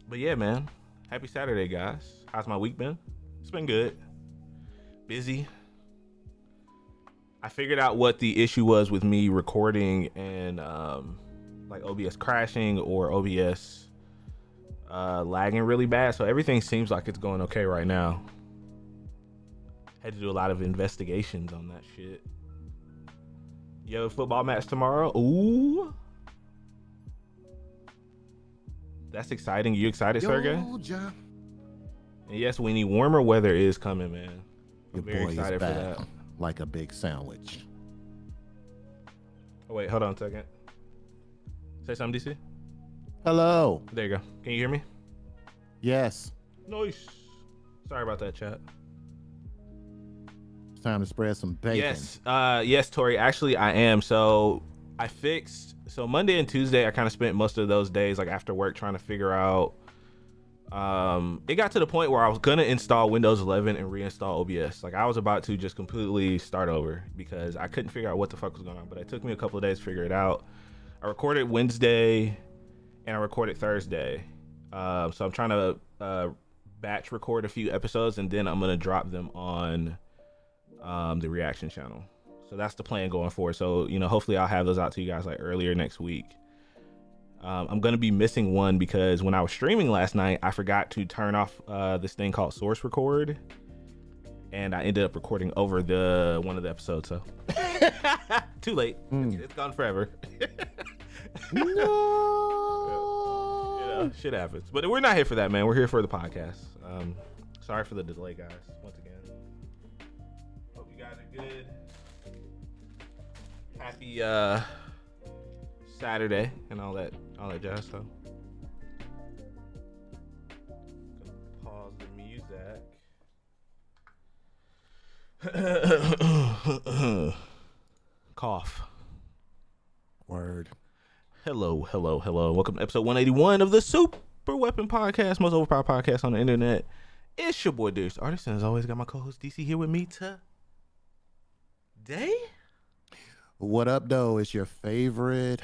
But yeah, man. Happy Saturday, guys. How's my week been? It's been good. Busy. I figured out what the issue was with me recording and like OBS crashing or OBS lagging really bad. So everything seems like it's going okay right now. Had to do a lot of investigations on that shit. You have a football match tomorrow? Ooh. That's exciting. You excited, Sergey? John. And yes, we need warmer weather is coming, man. I'm Your very boy excited is for back that. like a big sandwich. Oh, wait, hold on a second. Say something, DC. Hello. There you go. Can you hear me? Yes. Nice. Sorry about that, chat. It's time to spread some bacon. Yes, Tori. Actually, I am. So Monday and Tuesday, I kind of spent most of those days like after work trying to figure out. It got to the point where I was gonna install Windows 11 and reinstall OBS. Like I was about to just completely start over because I couldn't figure out what the fuck was going on. But it took me a couple of days to figure it out. I recorded Wednesday and I recorded Thursday. So I'm trying to batch record a few episodes and then I'm gonna drop them on the reaction channel. So that's the plan going forward. So hopefully I'll have those out to you guys like earlier next week. I'm gonna be missing one because when I was streaming last night, I forgot to turn off this thing called Source Record, and I ended up recording over one of the episodes. So too late. It's gone forever. No. Shit happens. But we're not here for that, man. We're here for the podcast. Sorry for the delay, guys. Once again, hope you guys are good. Happy Saturday and all that jazz. So gonna pause the music. Cough. Word. Hello. Welcome to episode 181 of the Super Weapon Podcast, most overpowered podcast on the internet. It's your boy Darius, artist, and as always, got my co-host DC here with me today. What up, though? It's your favorite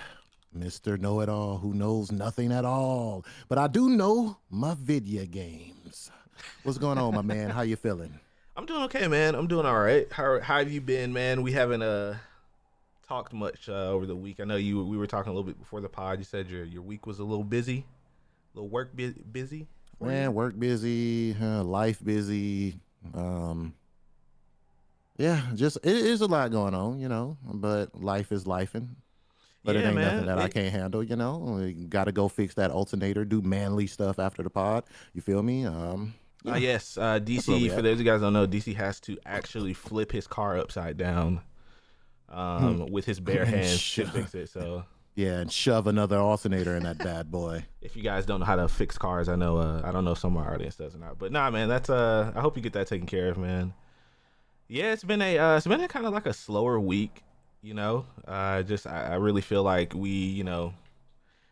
Mr. Know-It-All who knows nothing at all. But I do know my video games. What's going on, my man? How you feeling? I'm doing okay, man. I'm doing all right. How have you been, man? We haven't talked much over the week. I know we were talking a little bit before the pod. You said your week was a little busy, a little work busy. Man, work busy, life busy. Yeah, just it is a lot going on, but life is lifing. But it ain't nothing that I can't handle, We got to go fix that alternator, do manly stuff after the pod. You feel me? Yes, DC, for those of you guys who don't know, DC has to actually flip his car upside down with his bare hands to fix it. So yeah, and shove another alternator in that bad boy. If you guys don't know how to fix cars, I know I don't know some of our audience doesn't know. But nah, man, that's I hope you get that taken care of, man. Yeah, it's been a kind of like a slower week, I really feel like we, don't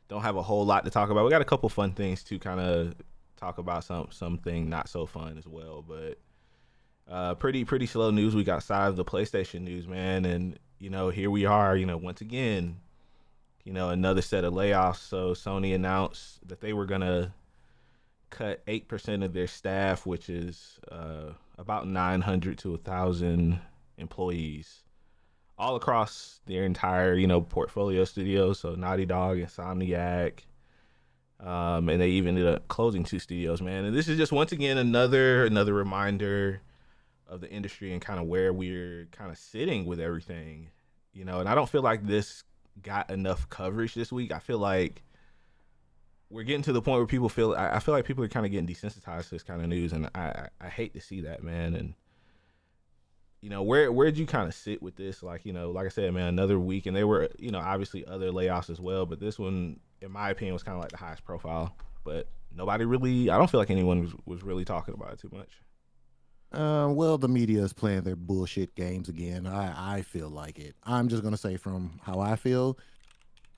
have a whole lot to talk about. We got a couple fun things to kind of talk about, something not so fun as well, but pretty slow news week outside of the PlayStation news, man. And here we are, once again, another set of layoffs. So Sony announced that they were gonna cut 8% of their staff, which is about 900 to 1,000 employees all across their entire, portfolio studios. So Naughty Dog, Insomniac, and they even ended up closing 2 studios, man. And this is just once again another reminder of the industry and kind of where we're kind of sitting with everything, and I don't feel like this got enough coverage this week. I feel like we're getting to the point where people feel, I feel like people are kind of getting desensitized to this kind of news, and I hate to see that, man. And where'd you kind of sit with this? Like, like I said, man, another week, and there were, obviously other layoffs as well, but this one, in my opinion, was kind of like the highest profile. But nobody really, I don't feel like anyone was really talking about it too much. Well, the media is playing their bullshit games again. I feel like it. I'm just gonna say from how I feel.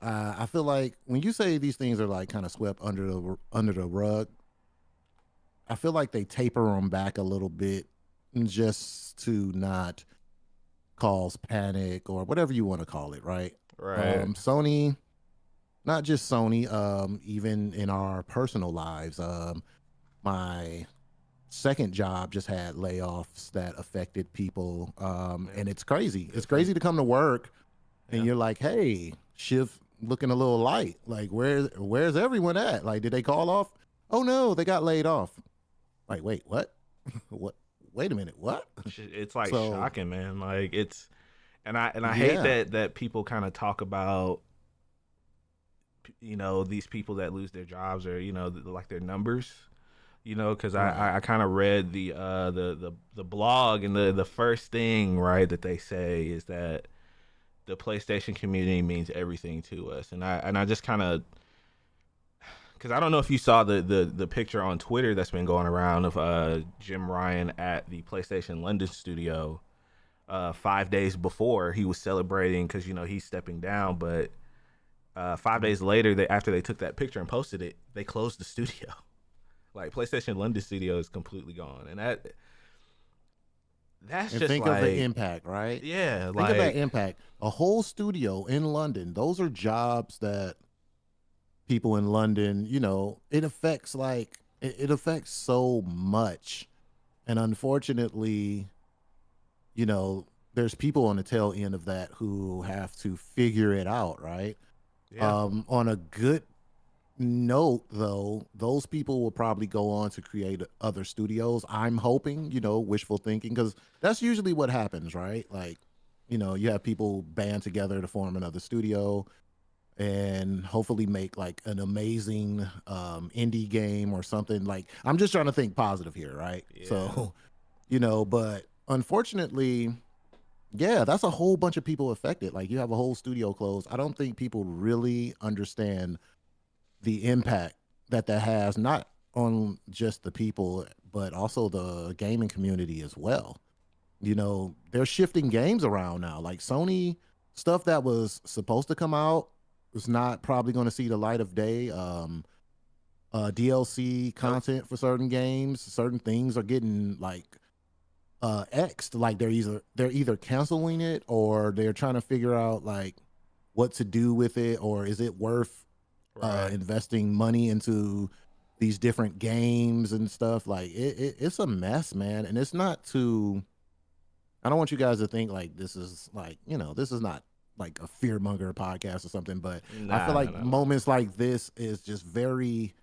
I feel like when you say these things are like kind of swept under the rug, I feel like they taper them back a little bit just to not cause panic or whatever you want to call it, right? Right. Sony not just Sony, even in our personal lives. My second job just had layoffs that affected people. Yeah, And it's crazy. It's definitely. crazy to come to work and Yeah. you're like, hey, shift looking a little light. Like, where's everyone at? Like, did they call off? Oh no, they got laid off. Like, wait, what? What? Wait a minute, what? It's like So shocking, man. Like it's and I hate yeah, that people kind of talk about these people that lose their jobs or like their numbers. Because right. I kind of read the blog, and the first thing, right, that they say is that the PlayStation community means everything to us, and I just kind of, because I don't know if you saw the picture on Twitter that's been going around of Jim Ryan at the PlayStation London studio 5 days before he was celebrating because he's stepping down, but 5 days later, after they took that picture and posted it, they closed the studio. Like PlayStation London studio is completely gone, and that's And just think of the like, impact, right? yeah, Think of that like, impact. A whole studio in London. Those are jobs that people in London, it affects it affects so much. And unfortunately, there's people on the tail end of that who have to figure it out, right? yeah, On a good note, though, those people will probably go on to create other studios. I'm hoping, wishful thinking, because that's usually what happens, right? Like, you have people band together to form another studio and hopefully make like an amazing indie game or something. Like, I'm just trying to think positive here, right? yeah, So, but unfortunately, yeah, that's a whole bunch of people affected. Like, you have a whole studio closed. I don't think people really understand the impact that has, not on just the people, but also the gaming community as well. They're shifting games around now. Like, Sony stuff that was supposed to come out is not probably going to see the light of day. DLC nope, content for certain games, certain things are getting like X'd. Like, they're either canceling it or they're trying to figure out like what to do with it, or is it worth right, investing money into these different games and stuff. Like, it's a mess, man. And it's not to, I don't want you guys to think like this is like, this is not like a fearmonger podcast or something, but I feel nah, nah, like nah, nah. moments like this is just very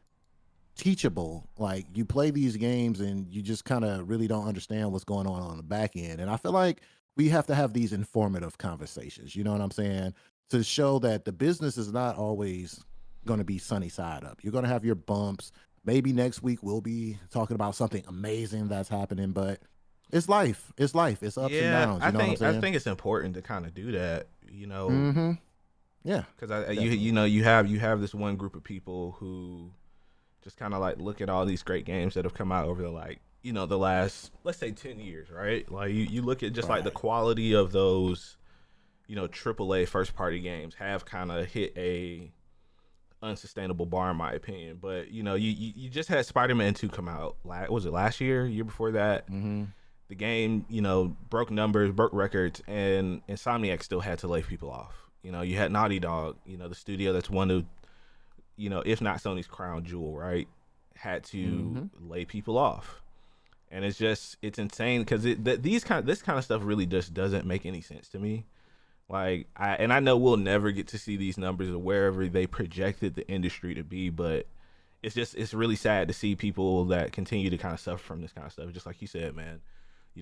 teachable. Like, you play these games and you just kind of really don't understand what's going on the back end. And I feel like we have to have these informative conversations. You know what I'm saying? To show that the business is not always going to be sunny side up. You're going to have your bumps. Maybe next week we'll be talking about something amazing that's happening, but it's life. It's life. It's ups and Yeah, downs. I You know what I'm think I saying? think it's important to kind of do that, Mm-hmm. Yeah, because you definitely. know you have this one group of people who just kind of like look at all these great games that have come out over the last, let's say, 10 years, right? Like you look at just like the Right. quality of those AAA first party games have kind of hit a unsustainable bar in my opinion. But you just had Spider-Man 2 come out. Was it last year before that? Mm-hmm. The game broke numbers, broke records, and Insomniac still had to lay people off. You had Naughty Dog, the studio that's one of, if not Sony's crown jewel, right, had to Mm-hmm. lay people off. And it's insane because this kind of stuff really just doesn't make any sense to me. Like, I know we'll never get to see these numbers or wherever they projected the industry to be, but it's really sad to see people that continue to kind of suffer from this kind of stuff. Just like you said, man,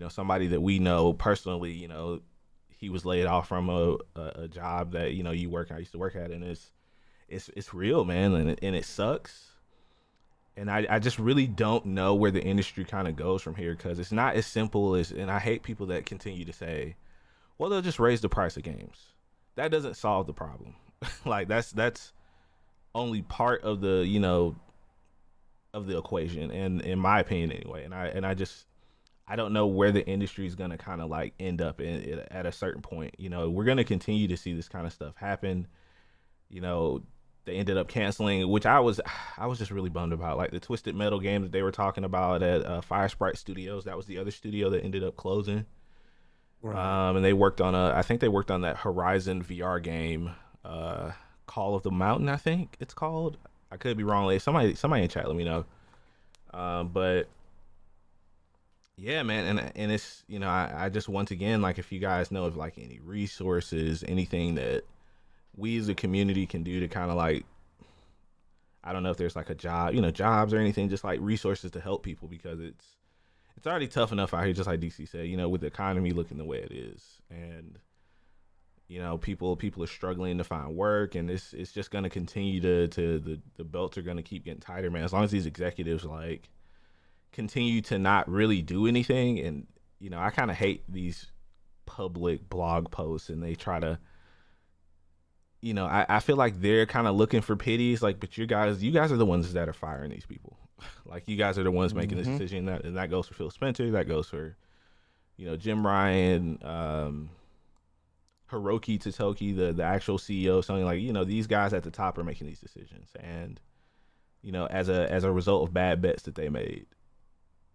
somebody that we know personally, he was laid off from a job that I used to work at, and it's real, man, and it sucks. And I just really don't know where the industry kind of goes from here because it's not as simple as, and I hate people that continue to say, well, they'll just raise the price of games. That doesn't solve the problem. Like that's only part of the equation, and in my opinion anyway. And I just I don't know where the industry is gonna kind of like end up at a certain point. We're gonna continue to see this kind of stuff happen. You know, they ended up canceling, which I was just really bummed about. Like the Twisted Metal game that they were talking about at Fire Sprite Studios. That was the other studio that ended up closing. Right. And they worked on I think they worked on that Horizon VR game Call of the Mountain, I think it's called. I could be wrong. Like, somebody in chat, let me know. But yeah, man, and it's I just once again, like, if you guys know of like any resources, anything that we as a community can do to kind of like, I don't know if there's like a job, jobs or anything, just like resources to help people, because it's already tough enough out here, just like DC said, with the economy looking the way it is, and people are struggling to find work, and it's just going to continue the belts are going to keep getting tighter, man. As long as these executives like continue to not really do anything, and I kind of hate these public blog posts, and they try to, I feel like they're kind of looking for pities, like, but you guys are the ones that are firing these people. Like, you guys are the ones making this decision, and that goes for Phil Spencer, that goes for Jim Ryan, Hiroki Totoki, the actual CEO, something like, these guys at the top are making these decisions, and as a result of bad bets that they made.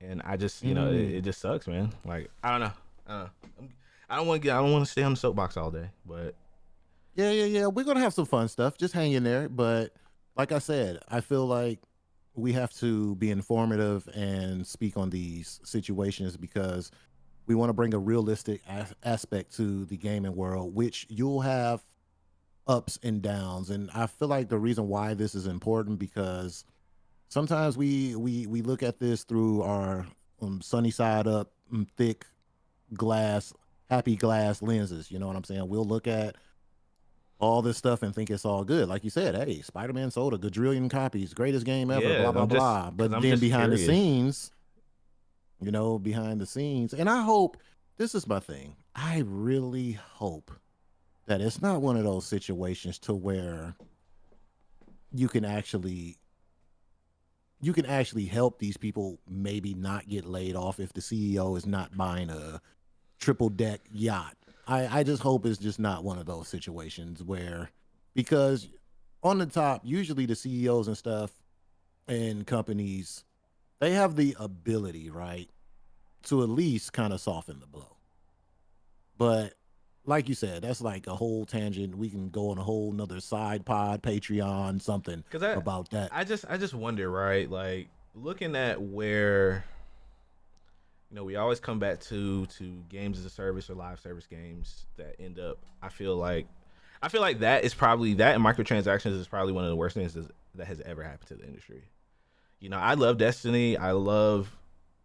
And I just it just sucks, man. Like, I don't know. I don't want to stay on the soapbox all day, but Yeah. We're gonna have some fun stuff. Just hang in there. But like I said, I feel like we have to be informative and speak on these situations because we want to bring a realistic aspect to the gaming world, which you'll have ups and downs. And I feel like the reason why this is important because sometimes we look at this through our sunny side up, thick glass, happy glass lenses. You know what I'm saying? We'll look at all this stuff and think it's all good. Like you said, hey, Spider-Man sold a gajillion copies, greatest game ever, yeah, blah, blah, blah. But then behind the scenes, and I hope, this is my thing, I really hope that it's not one of those situations to where you can actually help these people maybe not get laid off if the CEO is not buying a triple deck yacht. I just hope it's just not one of those situations where, because on the top, usually the CEOs and stuff and companies, they have the ability, right, to at least kind of soften the blow. But like you said, that's like a whole tangent. We can go on a whole nother side pod, Patreon, something about that. I just wonder, right? Like, looking at where we always come back to games as a service or live service games that end up. I feel like that is probably, that and microtransactions is probably one of the worst things that has ever happened to the industry. I love Destiny. I love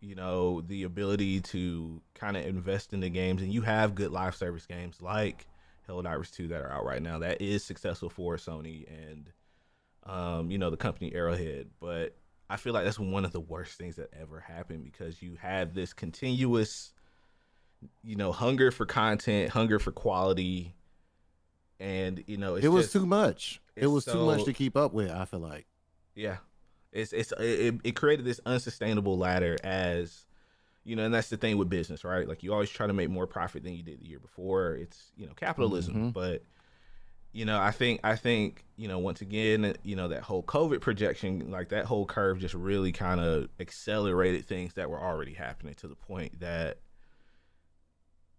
the ability to kind of invest in the games, and you have good live service games like Helldivers 2 that are out right now that is successful for Sony and the company Arrowhead. But I feel like that's one of the worst things that ever happened, because you have this continuous hunger for content, hunger for quality, and it was too much. It was too much to keep up with, I feel like. Yeah. It created this unsustainable ladder, as and that's the thing with business, right? Like, you always try to make more profit than you did the year before. It's capitalism. But I think once again, that whole COVID projection, like, that whole curve just really kind of accelerated things that were already happening, to the point that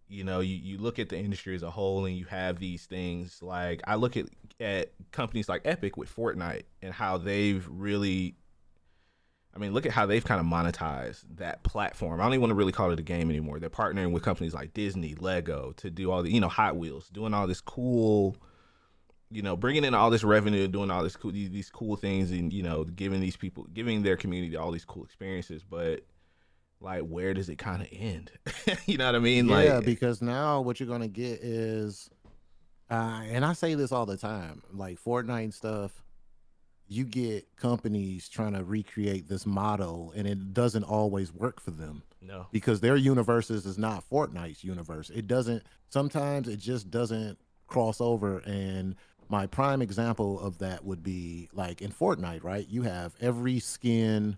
you look at the industry as a whole, and you have these things. Like, I look at companies like Epic with Fortnite, and how they've really, look at how they've kind of monetized that platform. I don't even want to really call it a game anymore. They're partnering with companies like Disney, Lego, to do all the, Hot Wheels, doing all this cool, bringing in all this revenue, doing all this cool, these cool things, and, giving their community all these cool experiences. But, like, where does it kind of end? You know what I mean? Yeah, like, because now what you're going to get is, and I say this all the time, like Fortnite stuff, you get companies trying to recreate this model, and it doesn't always work for them. No. Because their universes is not Fortnite's universe. It doesn't, sometimes it just doesn't cross over. And my prime example of that would be, like, in Fortnite, right? You have every skin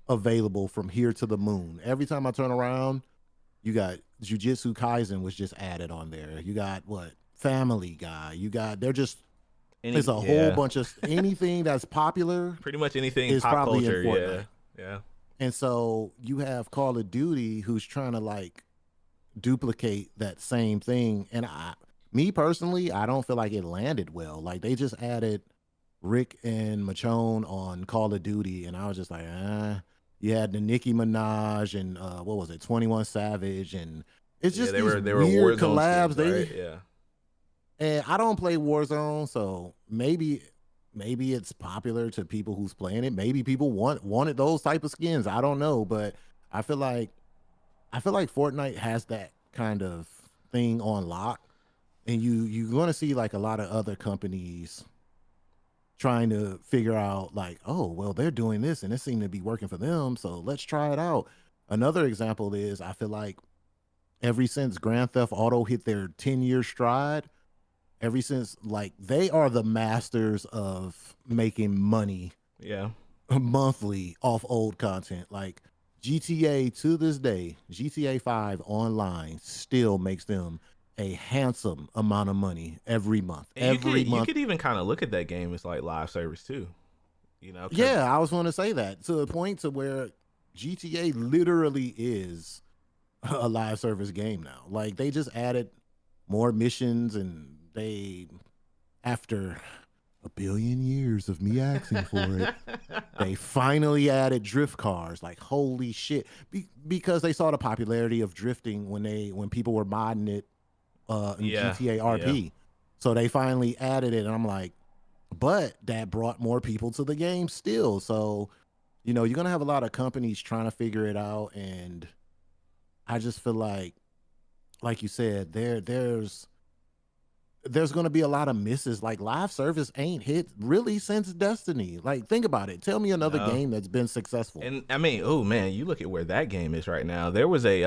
available from here to the moon. Every time I turn around, you got Jujutsu Kaisen was just added on there. You got what? Family Guy. You got, they're just, it's a whole bunch of anything that's popular. Pretty much anything is pop probably culture. in Fortnite. Yeah. And so you have Call of Duty, who's trying to, like, duplicate that same thing. And Me personally, I don't feel like it landed well. Like they just added Rick and Michonne on Call of Duty, and I was just like, You had the Nicki Minaj and what was it, 21 Savage, and it's Yeah, just these they were weird Warzone collabs. skins, right? Yeah. And I don't play Warzone, so maybe it's popular to people who's playing it. Maybe people wanted those type of skins. I don't know, but I feel like I feel like Fortnite has that kind of thing on lock, and you're going to see like a lot of other companies trying to figure out like, oh, well, they're doing this and it seemed to be working for them, so let's try it out. Another example is I feel like ever since Grand Theft Auto hit their 10-year stride, ever since like they are the masters of making money Yeah. monthly off old content. Like GTA to this day, GTA 5 online still makes them a handsome amount of money every month. And Every you month. could even kind of look at that game as like live service too. You know, cuz Yeah, I was going to say that to the point to where GTA literally is a live service game now. Like they just added more missions and they after a billion years of me asking for it, they finally added drift cars. Like holy shit! Because they saw the popularity of drifting when people were modding it in yeah. GTA Yeah. RP. So they finally added it, and I'm like, but that brought more people to the game still. So you're gonna have a lot of companies trying to figure it out, and I just feel like you said, there's going to be a lot of misses. Like live service ain't hit really since Destiny. Like think about it. Tell me another No. game that's been successful. And I mean, oh man, you look at where that game is right now. There was a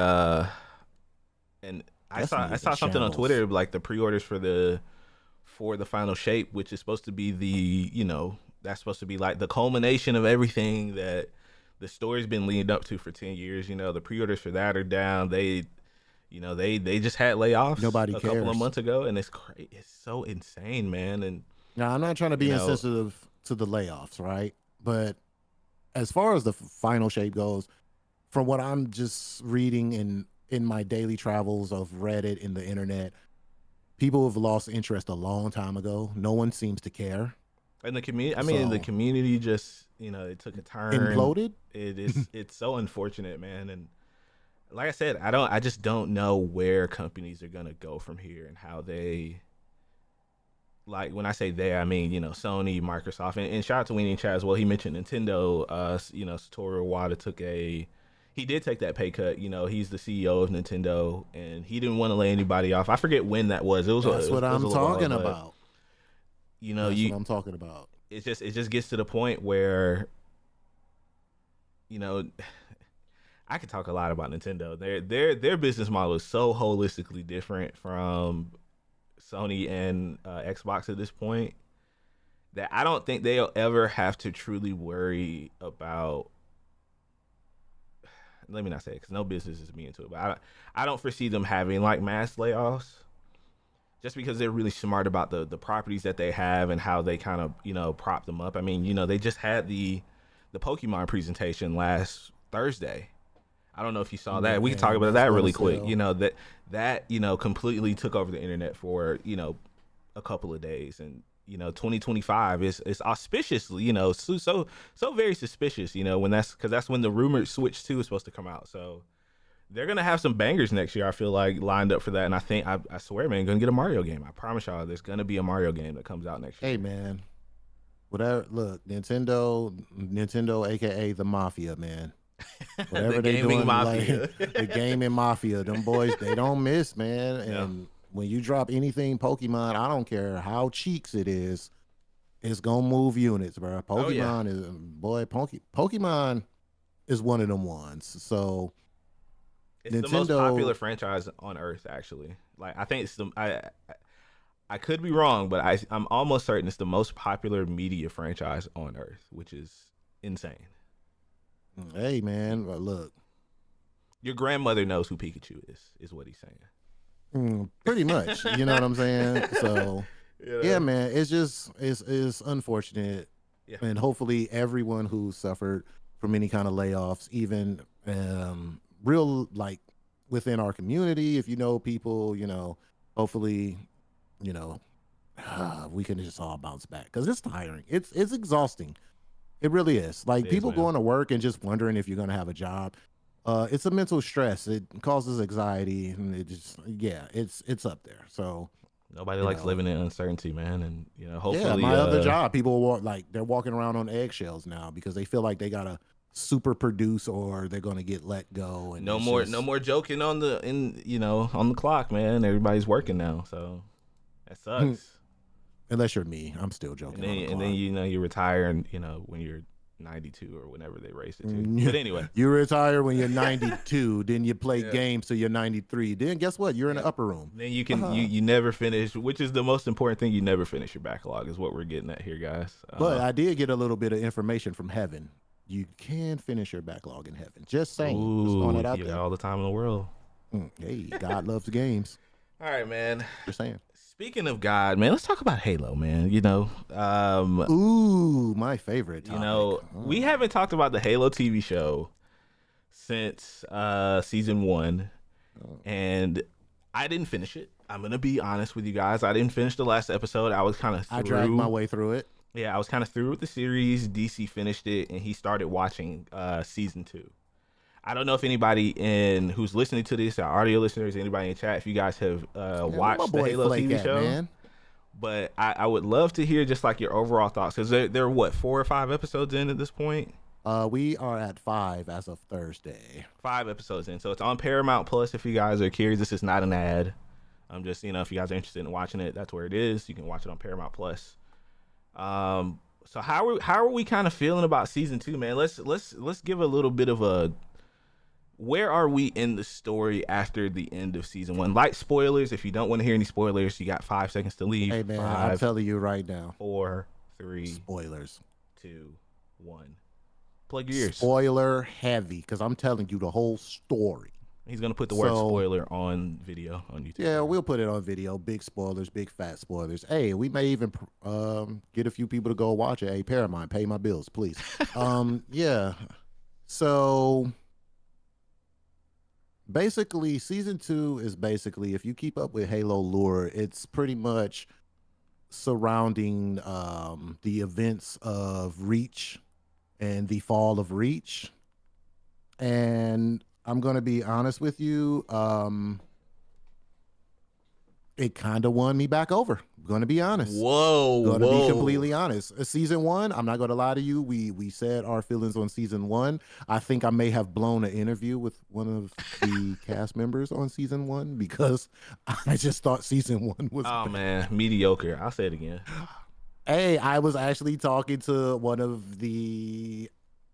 and Destiny I is a saw something on shambles. Twitter like the pre-orders for the final shape, which is supposed to be that's supposed to be like the culmination of everything that the story's been leading up to for 10 years. The pre-orders for that are down. They just had layoffs Nobody a couple of cares. months ago, and it's so insane, man. And Now I'm not trying to you be know, insensitive to the layoffs, right? But as far as the final shape goes, from what I'm just reading in my daily travels of Reddit and the internet, people have lost interest a long time ago. No one seems to care. and the community, I mean, the So community just it took a turn. imploded. It's so unfortunate, man. And like I said, I just don't know where companies are gonna go from here and how they, like, when I say they, I mean Sony, Microsoft, and shout out to Weenie Chat as well. He mentioned Nintendo. Satoru Iwata he did take that pay cut. He's the CEO of Nintendo, and he didn't want to lay anybody off. I forget when that was. That's what It was I'm a little while, talking but about. you know, That's what you I'm talking about. it just gets to the point where you know I could talk a lot about Nintendo. Their business model is so holistically different from Sony and Xbox at this point that I don't think they'll ever have to truly worry about. Let me not say it because no business is me into it, but I don't foresee them having like mass layoffs just because they're really smart about the properties that they have and how they kind of prop them up. I mean, they just had the Pokemon presentation last Thursday. I don't know if you saw that. We can talk Man, about that's that gonna really quick. sell. That completely took over the internet for a couple of days, and 2025 is auspiciously so very suspicious. When that's when the rumored Switch 2 is supposed to come out. So they're gonna have some bangers next year. I feel like lined up for that, and I swear, man, gonna get a Mario game. I promise y'all, there's gonna be a Mario game that comes out next Hey year. man, whatever. Look, Nintendo, aka the Mafia, man. The Whatever they gaming doing, like mafia. the gaming mafia, them boys, they don't miss, man. No. And when you drop anything Pokemon, I don't care how cheeks it is, it's gonna move units, bro. Oh yeah. Pokemon is Pokemon is one of them ones. So It's the most popular Nintendo, franchise on Earth, actually. Like I think it's I could be wrong, but I'm almost certain it's the most popular media franchise on Earth, which is insane. hey man, look, Your grandmother knows who Pikachu is what he's saying. pretty much, you know what I'm saying? So You yeah, know? man, it's unfortunate, Yeah. and hopefully everyone who suffered from any kind of layoffs, even real like within our community, if you know people, hopefully you know, we can just all bounce back because it's tiring. It's exhausting. It really is. Like It is, people man. going to work and just wondering if you're going to have a job. It's a mental stress. It causes anxiety, and it's up there. So Nobody you likes know, living in uncertainty, man. And yeah, hopefully, my other job, people they're walking around on eggshells now because they feel like they gotta super produce or they're gonna get let go. And no it's more, just joking on on the clock, man. Everybody's working now, so that sucks. unless you're me, I'm still joking on the And then clock. you retire, and when you're 92 or whenever they raised it to. But anyway, You retire when you're 92, then you play yeah. games till you're 93. Then guess what? You're in the upper room. Then you never finish, which is the most important thing. You never finish your backlog, is what we're getting at here, guys. But I did get a little bit of information from heaven. You can finish your backlog in heaven. Just saying. Just throwing it out you got there. all the time in the world. Hey, God loves games. All right, man. Just saying. Speaking of God, man, let's talk about Halo, man. Ooh, my favorite topic. We haven't talked about the Halo TV show since season 1, and I didn't finish it. I'm gonna be honest with you guys. I didn't finish the last episode. I was kind of I dragged my way through it. Yeah, I was kind of through with the series. DC finished it, and he started watching season 2. I don't know if anybody who's listening to this, our audio listeners, anybody in chat, if you guys have watched the Halo TV show. Man. But I would love to hear just like your overall thoughts, because they're what, 4 or 5 episodes in at this point? We are at 5 as of Thursday. 5 episodes in, so it's on Paramount Plus. If you guys are curious, this is not an ad. I'm just, if you guys are interested in watching it, that's where it is. You can watch it on Paramount Plus. So how are we kind of feeling about season 2, man? Let's give a little bit of a, where are we in the story after the end of season 1? Light spoilers. If you don't want to hear any spoilers, you got 5 seconds to leave. Hey man, 5, I'm telling you right now. 4, 3, spoilers. 2, 1. Plug your ears. Spoiler heavy, because I'm telling you the whole story. He's gonna put the word spoiler on video on YouTube. Yeah, we'll put it on video. Big spoilers, big fat spoilers. Hey, we may even get a few people to go watch it. Hey, Paramount, pay my bills, please. Yeah. So basically, season 2 is basically, if you keep up with Halo lore, it's pretty much surrounding the events of Reach and the fall of Reach. And I'm going to be honest with you. It kind of won me back over. I'm going to be honest. Going to be completely honest. Season 1, I'm not going to lie to you. We said our feelings on season 1. I think I may have blown an interview with one of the cast members on season 1 because I just thought season 1 was bad. Man, mediocre. I'll say it again. Hey, I was actually talking to one of the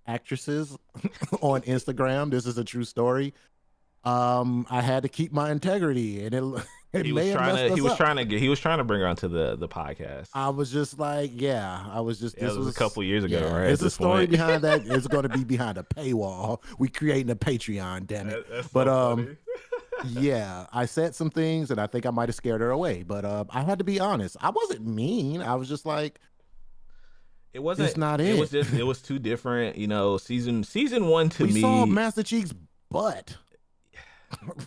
actresses on Instagram. This is a true story. I had to keep my integrity, and he was trying to bring her onto the podcast. I was just like, this was a couple years ago, right? There's a story behind that. It's going to be behind a paywall. We creating a Patreon, damn it. That's but so funny. Yeah, I said some things, and I think I might have scared her away. But I had to be honest. I wasn't mean. I was just like, it wasn't. It's not it. It was just. It was too different. Season 1 to me. We saw Master Chief's butt.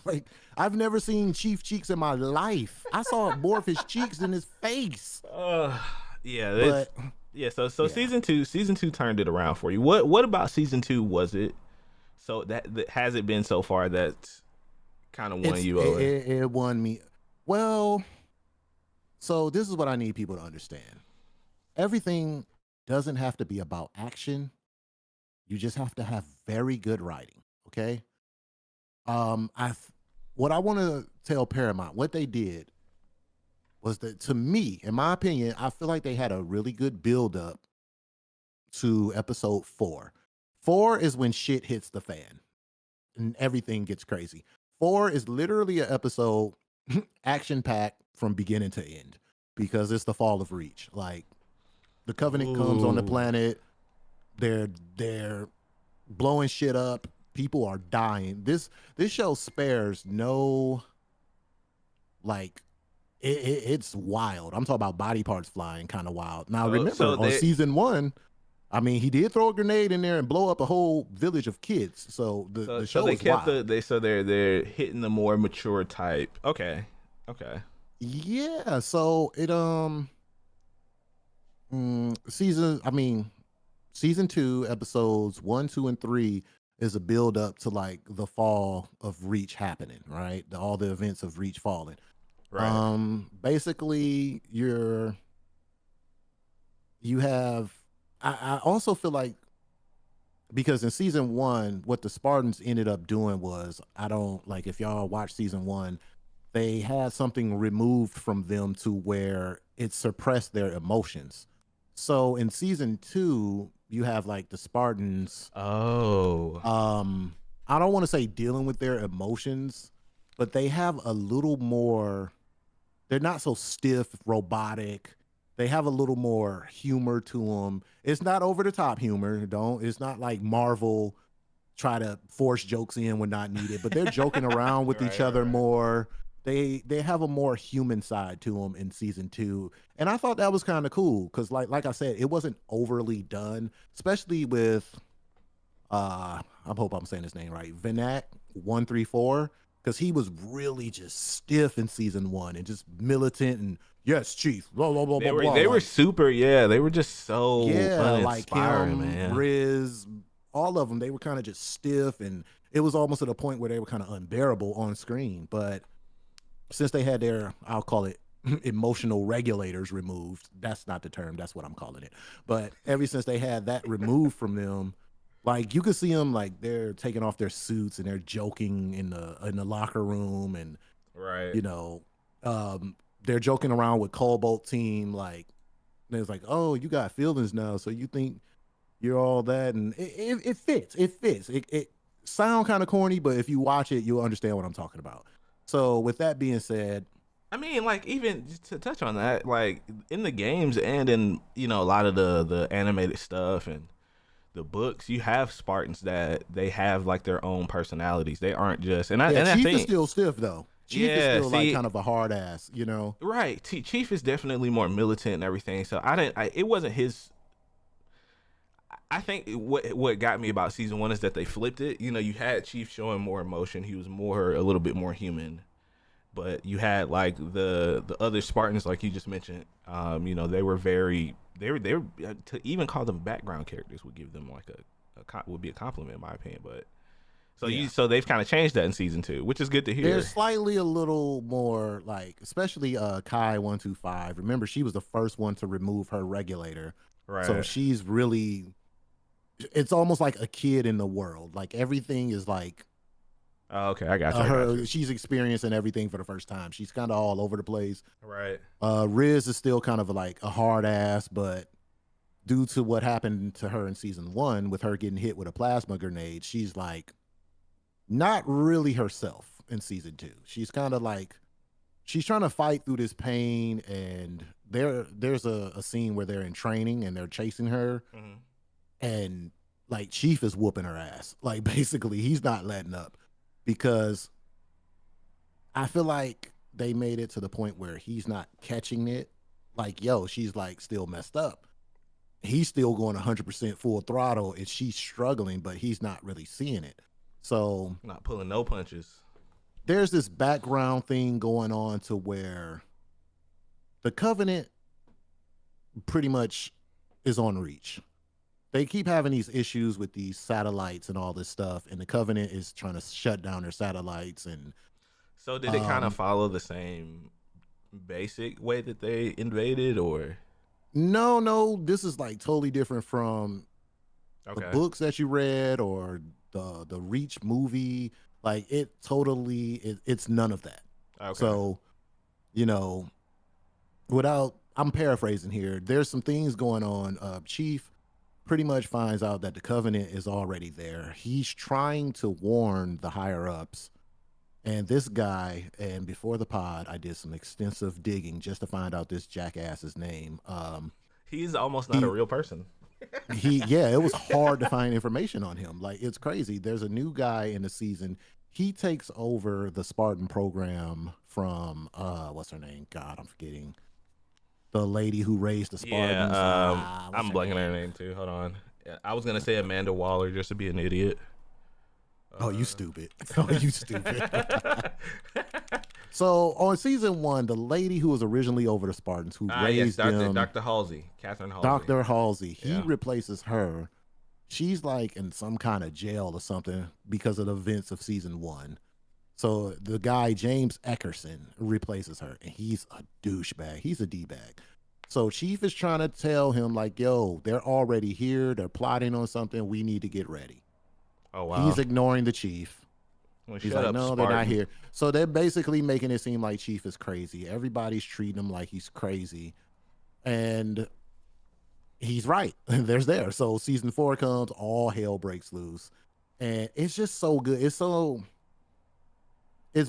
Like, I've never seen Chief cheeks in my life. I saw more of his cheeks than his face. Yeah. So season 2 turned it around for you. What about season 2 was it? So that has it been so far that kind of won you over? It won me. Well, so this is what I need people to understand. Everything doesn't have to be about action. You just have to have very good writing. Okay. What I want to tell Paramount, what they did was that, to me, in my opinion, I feel like they had a really good build up to episode 4. 4 is when shit hits the fan and everything gets crazy. 4 is literally an episode action packed from beginning to end because it's the fall of Reach. Like, the Covenant comes on the planet. They're blowing shit up. People are dying. This show spares no, like, it's wild. I'm talking about body parts flying, kind of wild. Now, remember, on season 1, I mean, he did throw a grenade in there and blow up a whole village of kids. So the show is wild. They're hitting the more mature type. Okay. Yeah, so it season I mean season 2 episodes 1, 2 and 3 is a build up to like the fall of Reach happening, right? All the events of Reach falling. Right. Basically you have I also feel like because in season 1 what the Spartans ended up doing was I don't like if y'all watch season 1 they had something removed from them to where it suppressed their emotions. So in season 2, you have like the Spartans. Oh. I don't want to say dealing with their emotions, but they have a little more. They're not so stiff, robotic. They have a little more humor to them. It's not over the top humor. Don't. It's not like Marvel try to force jokes in when not needed, but they're joking around with each Right, other right. more. They have a more human side to them in season 2, and I thought that was kind of cool because like I said, it wasn't overly done, especially with I hope I'm saying his name right, Vinak 134, because he was really just stiff in season 1 and just militant and yes, chief, blah blah blah They blah were blah, they were like super, yeah. They were just so yeah, like uninspiring, him, man. Riz, all of them, they were kind of just stiff, and it was almost at a point where they were kind of unbearable on screen. But since they had their, I'll call it emotional regulators removed, that's not the term, that's what I'm calling it. But ever since they had that removed from them, like you could see them like they're taking off their suits and they're joking in the locker room, and Right. you know, they're joking around with Cobalt team, like it's like, oh, you got feelings now, so you think you're all that, and it fits. It fits. It sound kind of corny, but if you watch it, you'll understand what I'm talking about. So with that being said, I mean, like, even just to touch on that, like in the games and in a lot of the animated stuff and the books, you have Spartans that they have like their own personalities. They aren't just yeah, and I Chief is think still stiff though. Chief is yeah, still like see, kind of a hard ass, you know. right, Chief is definitely more militant and everything. So I didn't. It wasn't his. I think what got me about season 1 is that they flipped it. You had Chief showing more emotion. He was a little bit more human. But you had like the other Spartans, like you just mentioned. They were very they were to even call them background characters would give them like would be a compliment in my opinion. But Yeah. so they've kind of changed that in season 2, which is good to They're hear. slightly a little more like, especially Kai 125. Remember, she was the first one to remove her regulator. So Right. she's really it's almost like a kid in the world. Like everything is like Oh, okay, I got you. I got you. her she's experiencing everything for the first time. She's kind of all over the place. Right. Riz is still kind of like a hard ass, but due to what happened to her in season 1 with her getting hit with a plasma grenade, she's like not really herself in season 2. She's kind of like she's trying to fight through this pain, and there's a scene where they're in training and they're chasing her, Hmm. and like Chief is whooping her ass. Like basically he's not letting up because I feel like they made it to the point where he's not catching it. Like, yo, she's like still messed up. He's still going 100% full throttle and she's struggling, but he's not really seeing it. So Not pulling no punches. there's this background thing going on to where the Covenant pretty much is on Reach. They keep having these issues with these satellites and all this stuff, and the Covenant is trying to shut down their satellites. And So did it kind of um, follow the same basic way that they invaded, or no, this is like totally different from the okay, books that you read or the Reach movie. Like it's none of that. okay, So you know, without I'm paraphrasing here, there's some things going on. Chief pretty much finds out that the Covenant is already there. He's trying to warn the higher ups. And this guy, and before the pod, I did some extensive digging just to find out this jackass's name. he's almost not a He real person. yeah, it was hard to find information on him. Like it's crazy. There's a new guy in the season. He takes over the Spartan program from what's her name? God, I'm forgetting. The lady who raised the Spartans. Yeah, What's I'm her blanking on her name? name too. Hold on. Yeah, I was gonna say Amanda Waller just to be an idiot. Oh, you Uh, stupid. Oh, you stupid. So on season 1, the lady who was originally over the Spartans, who Yes, raised them, Dr. Halsey, Catherine Halsey. Dr. Halsey, he Yeah. replaces her. She's like in some kind of jail or something because of the events of season 1. So the guy, James Eckerson, replaces her, and he's a douchebag. He's a D-bag. So Chief is trying to tell him, like, yo, they're already here. They're plotting on something. We need to get ready. Oh wow. He's ignoring the Chief. Well, He's shut like, up, no, they're not Spartan. here. So they're basically making it seem like Chief is crazy. Everybody's treating him like he's crazy. And he's right. There's there. So season 4 comes, all hell breaks loose. And it's just so good. It's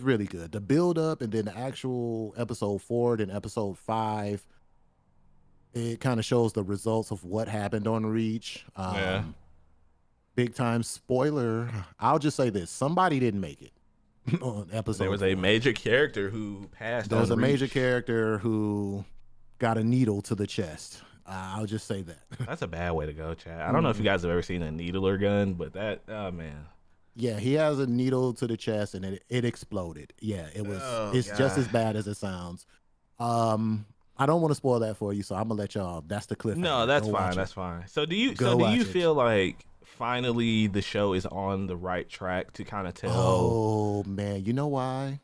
really good. The build up and then the actual episode 4 and episode 5, it kind of shows the results of what happened on Reach. Yeah. Big time spoiler. I'll just say this. Somebody didn't make it on episode There was a 4. major character who passed There's on a major Reach. character who got a needle to the chest. I'll just say that. That's a bad way to go, Chad. I don't know if you guys have ever seen a needler gun, but that, oh man. Yeah, he has a needle to the chest and it exploded. Yeah, it's just God. as bad as it sounds. I don't want to spoil that for you, so I'm gonna let y'all. That's the cliffhanger. No, that's Go watch fine. it. That's fine. So do you Go watch it. feel like finally the show is on the right track to kind of tell? Oh man, you know why?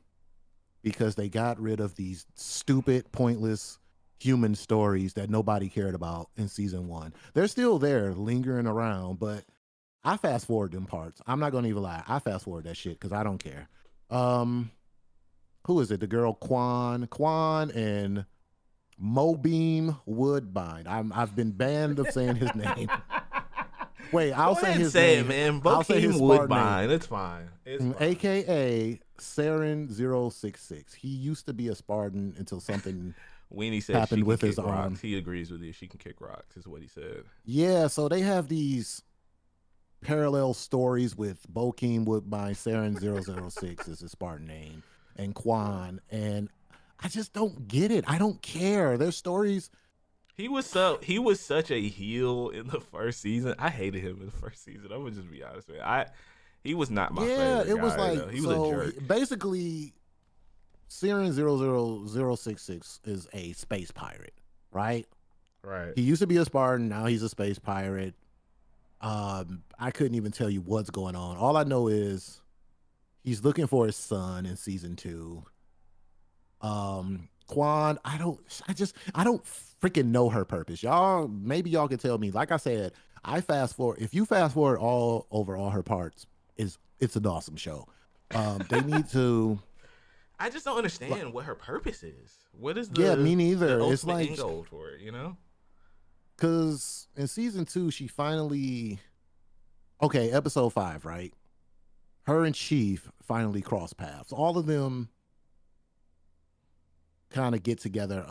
Because they got rid of these stupid, pointless human stories that nobody cared about in season 1. They're still there, lingering around, but I fast forward them parts. I'm not gonna even lie. I fast forward that shit because I don't care. Who is it? The girl Quan and Mobeam Woodbine. I've been banned of saying his name. Wait, I'll Go say ahead and his say name. it, man. I'll say his Bokeem Spartan Woodbine. name. It's fine. It's fine. AKA Saren066. He used to be a Spartan until something Weenie said happened she with can his kick arm. rocks. He agrees with you. She can kick rocks, is what he said. Yeah, so they have these parallel stories with Bokeem Woodbine. Saren006 is his Spartan name, and Quan, and I just don't get it. I don't care. Their stories. He was such a heel in the first season. I hated him in the first season. I'm gonna just be honest with you. He was not my favorite It was guy, like though. He was a jerk. Basically, Saren00066 is a space pirate, right? Right. He used to be a Spartan. Now he's a space pirate. I couldn't even tell you what's going on. All I know is he's looking for his son in season 2. Quan, I don't freaking know her purpose. Maybe y'all can tell me. Like I said, I fast forward. If you fast forward all over all her parts, it's an awesome show. They need to. I just don't understand what her purpose is. What is the me neither. The It's ultimate like end goal for it, you know? Because in season 2, she finally. Okay, episode 5, right? Her and Chief finally cross paths. All of them kind of get together.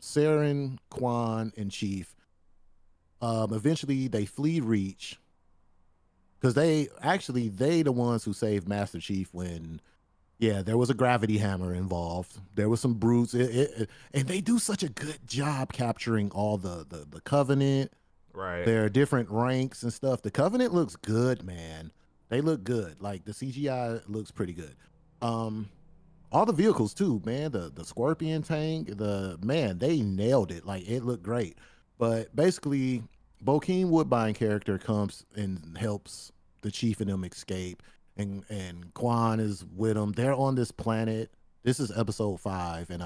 Saren, Quan, and Chief. Eventually, they flee Reach because they the ones who saved Master Chief when, there was a gravity hammer involved. There was some brutes, and they do such a good job capturing all the Covenant. Right. Their different ranks and stuff. The Covenant looks good, man. They look good. Like the CGI looks pretty good. All the vehicles too, man. The Scorpion tank, they nailed it. Like it looked great. But basically, Bokeem Woodbine character comes and helps the Chief and them escape, and Quan is with them. They're on this planet. This is episode 5, and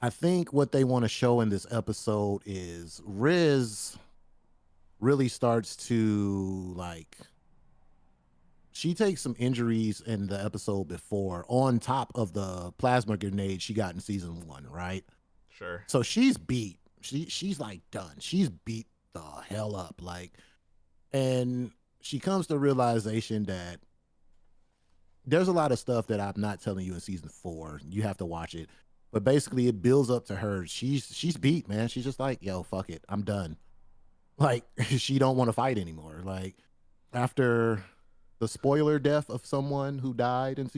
I think what they want to show in this episode is Riz really starts to she takes some injuries in the episode before on top of the plasma grenade she got in season 1, right? Sure. So she's beat. She's like done. She's beat the hell up. And she comes to realization that there's a lot of stuff that I'm not telling you in season 4. You have to watch it. But basically it builds up to her. She's beat, man. She's just like, yo, fuck it. I'm done. Like, she don't want to fight anymore. Like, after the spoiler death of someone who died in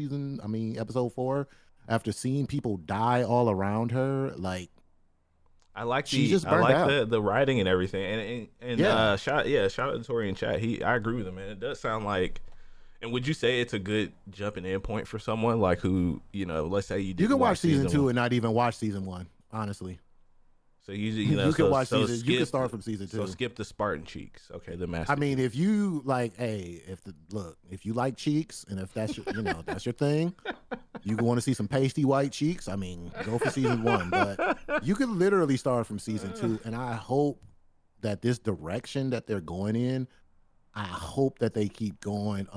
episode 4, after seeing people die all around her, like, I like the writing and everything. And shout out to Tori in chat. I agree with him, man. It does sound like And would you say it's a good jumping in point for someone like who, let's say you You didn't can watch watch season season 2 one. and not even watch season 1, honestly. So usually, You can watch so season. You can skip. start from season 2. So skip the Spartan cheeks. Okay, the I master. mean, if you like, hey, if you like cheeks, and if that's your, that's your thing, you want to see some pasty white cheeks. I mean, go for season 1, but you can literally start from season 2. And I hope that this direction that they're going in, I hope that they keep going.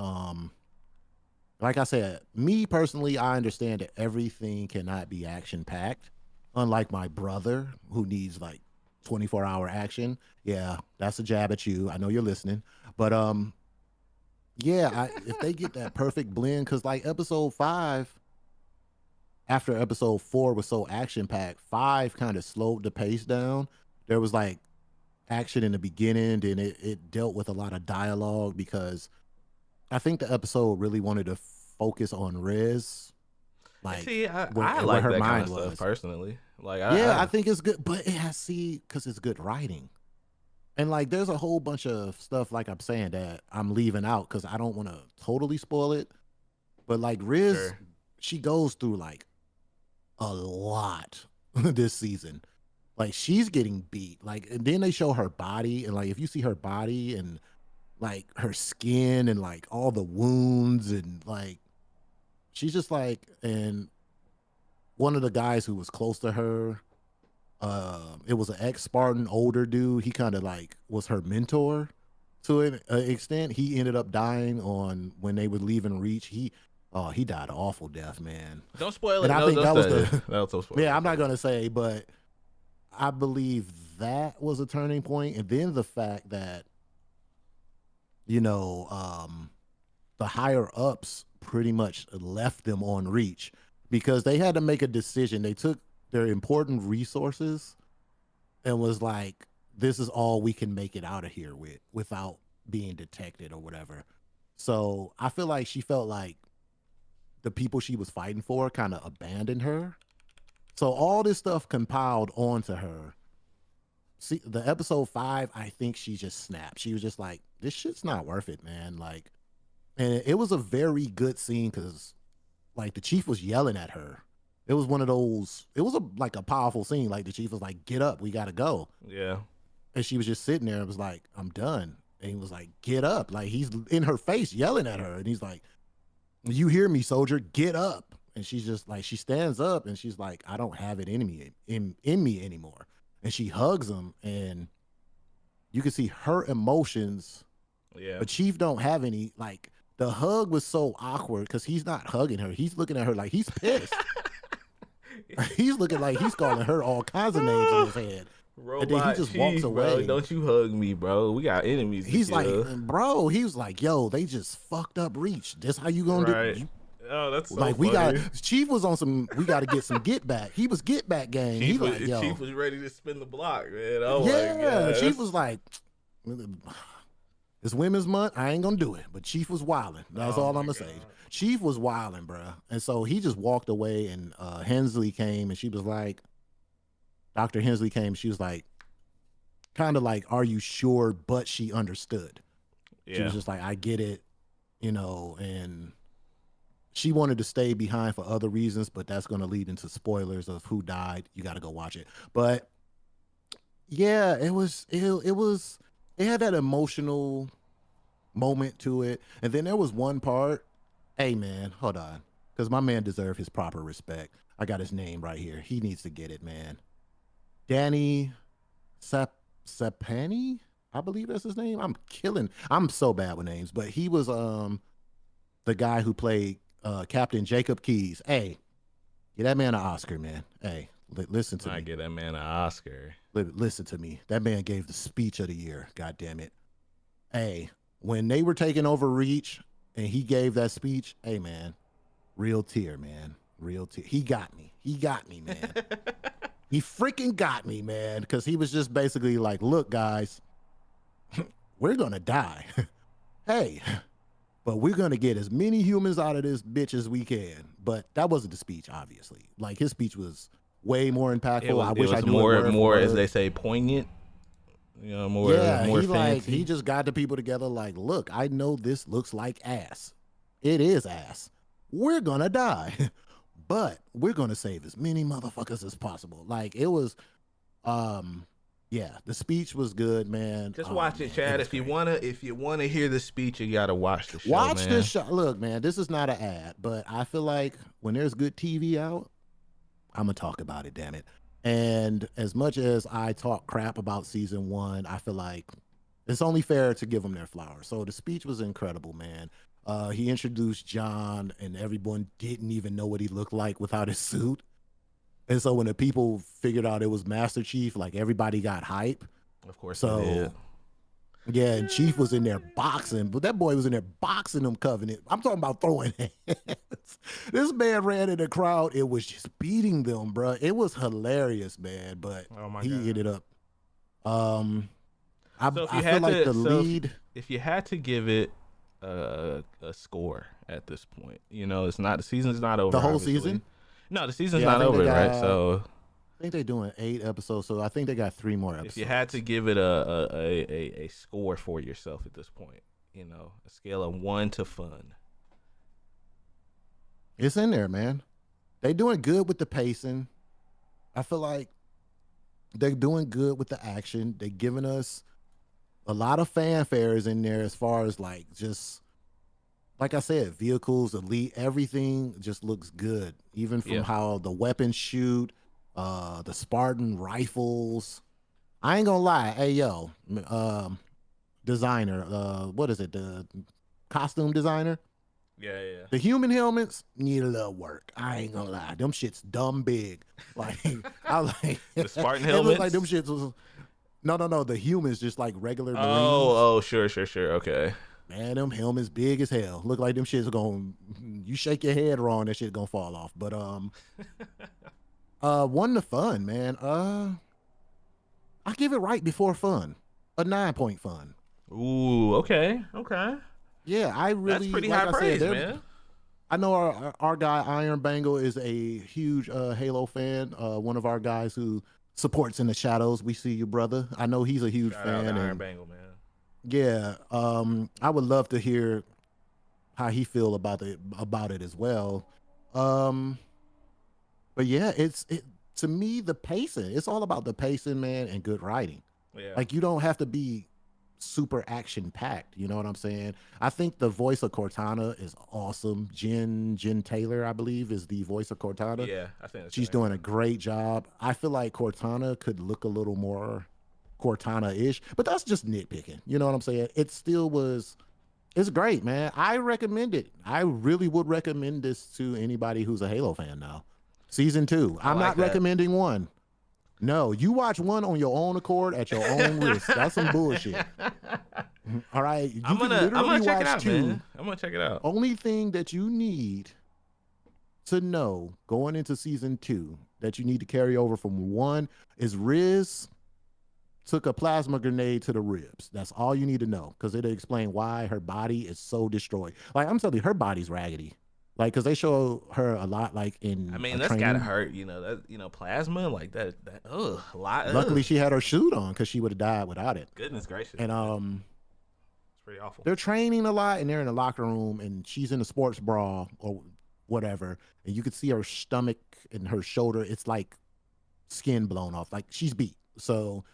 Like I said, me personally, I understand that everything cannot be action packed. Unlike my brother, who needs like 24-hour action. Yeah, that's a jab at you. I know you're listening, but yeah, if they get that perfect blend, because like episode 5, after episode 4 was so action packed, 5 kind of slowed the pace down. There was like action in the beginning, and it dealt with a lot of dialogue because I think the episode really wanted to focus on Riz, like See, I where like her that kind mind of was. stuff personally. Like, Yeah, I think it's good, but it has because it's good writing. And like, there's a whole bunch of stuff, like I'm saying, that I'm leaving out because I don't want to totally spoil it. But like Riz, sure. she goes through like a lot this season. Like she's getting beat. Like, and then they show her body, and like if you see her body and like her skin and like all the wounds and like she's just like, and one of the guys who was close to her, it was an ex-Spartan older dude. He kind of like was her mentor to an extent. He ended up dying on when they were leaving Reach. He died an awful death, man. Don't spoil it. And I No, think don't that was spoil it. the No, don't spoil yeah. it. I'm not gonna say, but I believe that was a turning point. And then the fact that the higher ups pretty much left them on Reach because they had to make a decision. They took their important resources and was like, this is all we can make it out of here without being detected or whatever. So I feel like she felt like the people she was fighting for kind of abandoned her. So all this stuff compiled onto her. See, the episode 5, I think she just snapped. She was just like, this shit's not worth it, man. Like, and it was a very good scene because like the chief was yelling at her. It was one of those, it was like a powerful scene. Like the chief was like, get up, we gotta go. Yeah. And she was just sitting there and was like, I'm done. And he was like, get up. Like he's in her face yelling at her. And he's like, you hear me, soldier, get up. And she's just like, she stands up and she's like, I don't have it in me anymore. And she hugs him and you can see her emotions. Yeah. But Chief don't have any. Like the hug was so awkward because he's not hugging her. He's looking at her like he's pissed. He's looking like he's calling her all kinds of names in his head. Robot and then he just Chief, walks away. Bro, don't you hug me, bro. We got enemies. He's like, bro, he was like, yo, they just fucked up Reach. This how you gonna do? Oh, that's so like funny. we got Chief was on some. We got to get some get back. He was get back game. Chief was, like, yo, Chief was ready to spin the block, man. Oh yeah, my god. Chief was like, it's Women's Month. I ain't gonna do it. But Chief was wilding. That's all I'm gonna say. Chief was wilding, bro. And so he just walked away. And Hensley came, and she was like, Dr. Hensley came. She was like, kind of like, are you sure? But she understood. Yeah. She was just like, I get it, and she wanted to stay behind for other reasons, but that's going to lead into spoilers of who died. You got to go watch it. But yeah, it had that emotional moment to it. And then there was one part. Hey man, hold on. Because my man deserves his proper respect. I got his name right here. He needs to get it, man. Danny Sapani? I believe that's his name. I'm so bad with names, but he was the guy who played Captain Jacob Keyes. Hey, get that man an Oscar, man. Hey, listen to me. I get that man an Oscar. Listen to me. That man gave the speech of the year. God damn it. Hey, when they were taking over Reach and he gave that speech, hey, man, real tear, man. Real tear. He got me. He got me, man. He freaking got me, man. Because he was just basically like, look, guys, we're going to die. Hey, but we're going to get as many humans out of this bitch as we can. But that wasn't the speech, obviously. Like, his speech was way more impactful. I wish I knew more, as they say, poignant. More he fancy. he just got the people together like, look, I know this looks like ass. it is ass. We're gonna die, but we're gonna save as many motherfuckers as possible. Like it was, yeah, the speech was good, man. Just Oh, watch man, it, Chad. was great. If you wanna hear the speech, you gotta watch the show, Watch man. this show. Look, man, this is not an ad, but I feel like when there's good TV out, I'm gonna talk about it. Damn it! And as much as I talk crap about season one, I feel like it's only fair to give them their flowers. So the speech was incredible, man. He introduced John, and everyone didn't even know what he looked like without his suit. And so when the people figured out it was Master Chief, like everybody got hype. Of course, So yeah, and Chief was in there boxing, but that boy was in there boxing them Covenant. I'm talking about throwing hands. This man ran in the crowd. It was just beating them, bro. It was hilarious, man. But he ended up. I feel like the lead. If you had to give it a score at this point, you know, it's not the season's not over. The whole obviously. season? No, the season's not over, right? So I think they're doing 8 episodes, so I think they got 3 more episodes. If you had to give it a score for yourself at this point, you know, a scale of 1 to fun. It's in there, man. They doing good with the pacing. I feel like they're doing good with the action. They're giving us a lot of fanfares in there as far as like just like I said, vehicles, elite, everything just looks good. Even from how the weapons shoot, the Spartan rifles. I ain't gonna lie. Hey, yo, designer, what is it? The costume designer? Yeah. The human helmets need a little work. I ain't gonna lie. Them shit's dumb big. Like, I like the Spartan it helmets? looked like them shits was... No. The humans just like regular Marines. Oh, sure. Okay. Man, them helmets big as hell. Look like them shits going. You shake your head wrong, that shit gonna fall off. But 1 to fun, man. I give it right before fun. A 9-point fun. Ooh, okay. Yeah, I really. That's pretty like high praise, man. I know our guy Iron Bangle is a huge Halo fan. One of our guys who supports in the shadows. We see you, brother. I know he's a huge Shout fan. out to Iron Bangle, man. Yeah, I would love to hear how he feel about it as well. But yeah, to me the pacing. It's all about the pacing, man, and good writing. Yeah. Like you don't have to be super action packed. You know what I'm saying? I think the voice of Cortana is awesome. Jen Taylor, I believe, is the voice of Cortana. Yeah, I think she's doing a great job. I feel like Cortana could look a little more Cortana-ish, but that's just nitpicking. You know what I'm saying? It's great, man. I recommend it. I really would recommend this to anybody who's a Halo fan now. Season 2. I'm not recommending 1. No, you watch 1 on your own accord at your own risk. That's some bullshit. All right. I'm gonna check it out, man. I'm gonna check it out. Only thing that you need to know going into season 2 that you need to carry over from 1 is Riz took a plasma grenade to the ribs. That's all you need to know, because it'll explain why her body is so destroyed. Like, I'm telling you, her body's raggedy. Like, because they show her a lot, like, in that's gotta hurt, plasma, like that, a lot. Luckily, she had her suit on, because she would have died without it. Goodness gracious. And, it's pretty awful. They're training a lot, and they're in the locker room, and she's in a sports bra or whatever, and you could see her stomach and her shoulder. It's like skin blown off. Like, she's beat. So...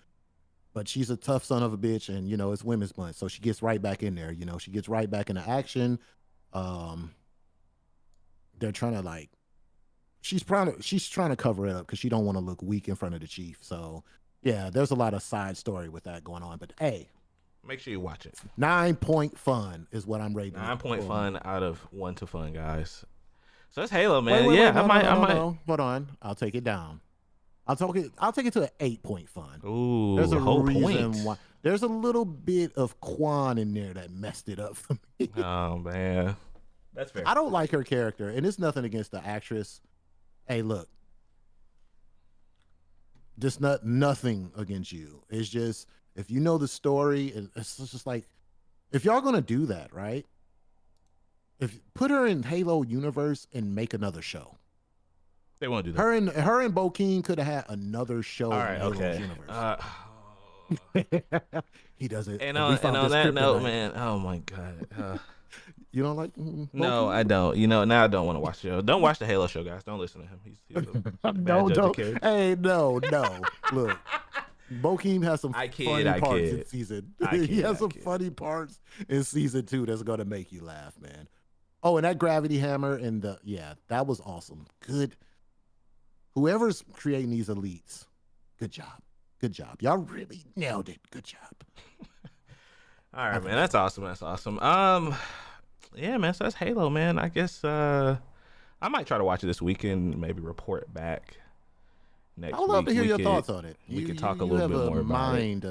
But she's a tough son of a bitch, and, it's Women's Month. So she gets right back in there. She gets right back into action. They're trying to, she's trying to cover it up because she don't want to look weak in front of the chief. So, yeah, there's a lot of side story with that going on. But, hey. Make sure you watch it. 9-point fun is what I'm rating. 9-point fun out of 1 to fun, guys. So that's Halo, man. Wait, I might. Hold on. I'll take it down. I'll take it to an 8-point fun. Ooh, there's a whole reason point. why. There's a little bit of Quan in there that messed it up for me. Oh man, that's fair. I don't like her character, and it's nothing against the actress. Hey, look, just nothing against you. It's just if you know the story, it's just like if y'all gonna do that, right? Put her in Halo universe and make another show. They won't do that. Her and Bokeem could have had another show in Halo's universe. He does it. And We on found this that note, kryptonite. man, oh my god. You don't like No, I Bokeem? don't. Now I don't want to watch the show. Don't watch the Halo show, guys. Don't listen to him. He's a bad No, judge of don't. character. Hey, no, no. Look, Bokeem has some I kid. funny I parts in kid. season. I He kid. has I some kid. funny parts in season 2 that's gonna make you laugh, man. Oh, and that gravity hammer and that was awesome. Good. Whoever's creating these elites, good job. Good job. Y'all really nailed it. Good job. All I right, man. think That's so. awesome. That's awesome. Yeah, man. So that's Halo, man. I guess I might try to watch it this weekend. Maybe report back I next would love week. to hear your thoughts on it. We You could you, talk a you little have bit a more about it.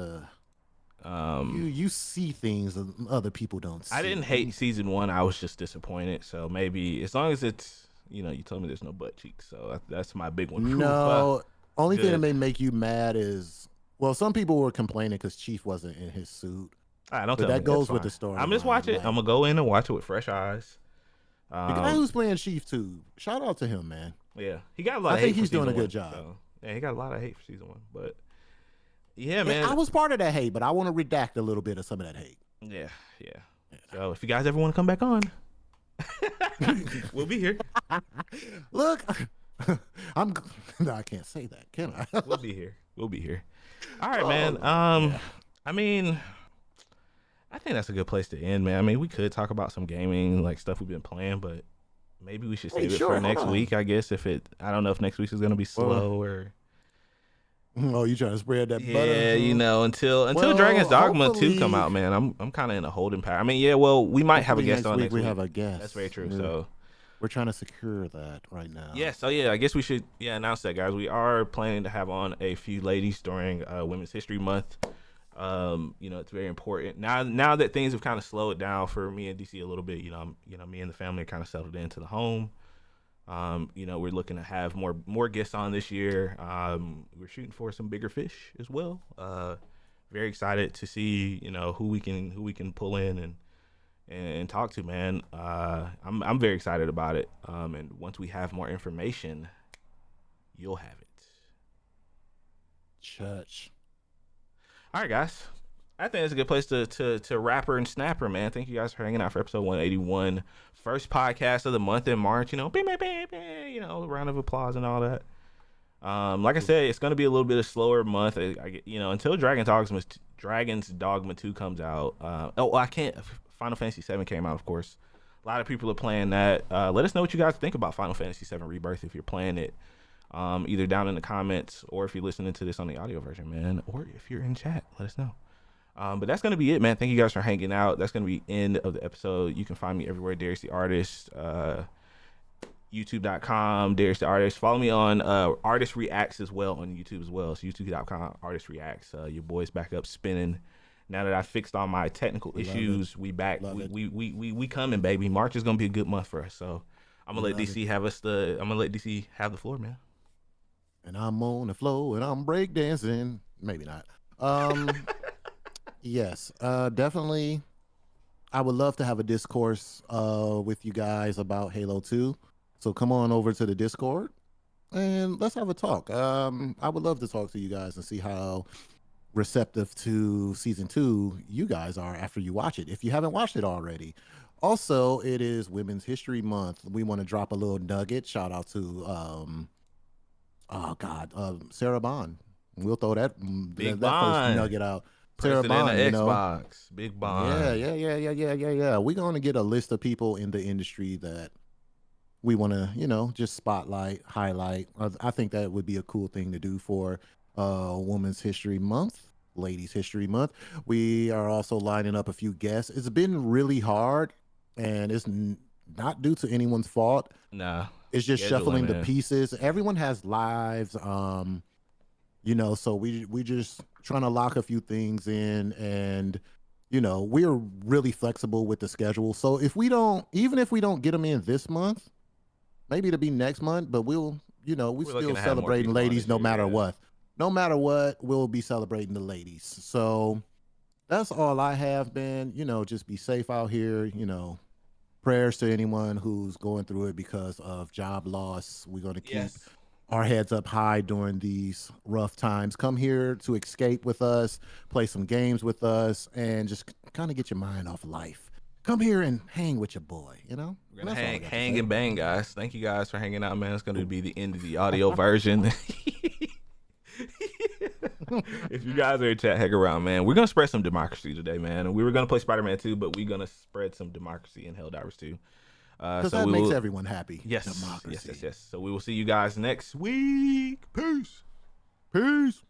mind. You see things that other people don't see. I didn't hate season 1. I was just disappointed. So maybe as long as it's you told me there's no butt cheeks, so that's my big one. No, only thing that Good. may make you mad is, well, some people were complaining because Chief wasn't in his suit, All right, don't but tell me. that That's goes with fine. the story. I'm just watch it. I'm gonna go in and watch it with fresh eyes. The guy who's playing Chief too. Shout out to him, man. Yeah, he got a lot. I of hate think for he's doing season a good 1, job. so, yeah, he got a lot of hate for season 1, but yeah, And I man. was part of that hate, but I want to redact a little bit of some of that hate. Yeah. So if you guys ever want to come back on, we'll be here. Look, I'm. No, I can't say that, can I? We'll be here. All right, Oh, man. yeah. I mean, I think that's a good place to end, man. I mean, we could talk about some gaming, like stuff we've been playing, but maybe we should save it sure, for hold next on. week. I guess I don't know if next week is gonna be slow or Oh, you trying to spread that butter? yeah, until Well, Dragon's Dogma 2 come hopefully- out, man. I'm kind of in a holding pattern. I mean, yeah, well, we might have a Hopefully guest on week next we week. have a guest. That's very true. We're, So we're trying to secure that right now. yeah, so yeah, I guess we should announce that, guys. We are planning to have on a few ladies during Women's History Month. It's very important now that things have kind of slowed down for me and DC a little bit. Me and the family are kind of settled into the home. We're looking to have more guests on this year. We're shooting for some bigger fish as well. Very excited to see who we can pull in and talk to, man. I'm very excited about it. And once we have more information, you'll have it. Church. All right, guys. I think it's a good place to rapper and snapper, man. Thank you guys for hanging out for episode 181, first podcast of the month in March. Round of applause and all that. Like I said, it's gonna be a little bit of slower month. Until Dragon's Dogma 2 comes out. I can't. Final Fantasy 7 came out, of course. A lot of people are playing that. Let us know what you guys think about Final Fantasy 7 Rebirth if you're playing it. Either down in the comments or if you're listening to this on the audio version, man, or if you're in chat, let us know. But that's going to be it, man. Thank you guys for hanging out. That's going to be end of the episode. You can find me everywhere, Darius the Artist, youtube.com, Darius the Artist. Follow me on Artist Reacts as well on YouTube as well. So youtube.com, Artist Reacts. Your boy's back up spinning. Now that I fixed all my technical issues, we back. We coming, baby. March is going to be a good month for us. So I'm going to let DC have the floor, man. And I'm on the floor and I'm breakdancing. Maybe not. Yes, definitely. I would love to have a discourse with you guys about Halo 2. So come on over to the Discord and let's have a talk. I would love to talk to you guys and see how receptive to season 2 you guys are after you watch it, if you haven't watched it already. Also, it is Women's History Month. We want to drop a little nugget. Shout out to Sarah Bond. We'll throw that first nugget out. Sarah Bond, of Xbox, Big Bond. Yeah. We're going to get a list of people in the industry that we want to, just spotlight, highlight. I think that would be a cool thing to do for Women's History Month, Ladies History Month. We are also lining up a few guests. It's been really hard, and it's not due to anyone's fault. Nah. It's just Scheduling, shuffling the man. pieces. Everyone has lives, so we just trying to lock a few things in, and we're really flexible with the schedule. So even if we don't get them in this month, maybe it'll be next month, but we're looking still to have more celebrating people on ladies this no year, matter yeah. what. No matter what, we'll be celebrating the ladies. So that's all I have, man. Just be safe out here. Prayers to anyone who's going through it because of job loss. We're going to keep Yes. our heads up high during these rough times. Come here to escape with us, play some games with us, and just kind of get your mind off life. Come here and hang with your boy, you know? We're And gonna that's all I hang, got to hang say. and bang, guys. Thank you guys for hanging out, man. It's gonna be the end of the audio version. If you guys are in chat, heck around, man. We're gonna spread some democracy today, man. And we were gonna play Spider-Man 2, but we're gonna spread some democracy in Helldivers 2. Because So that we makes will. everyone happy. Yes, yes, Democracy. yes, yes. So we will see you guys next week. Peace. Peace.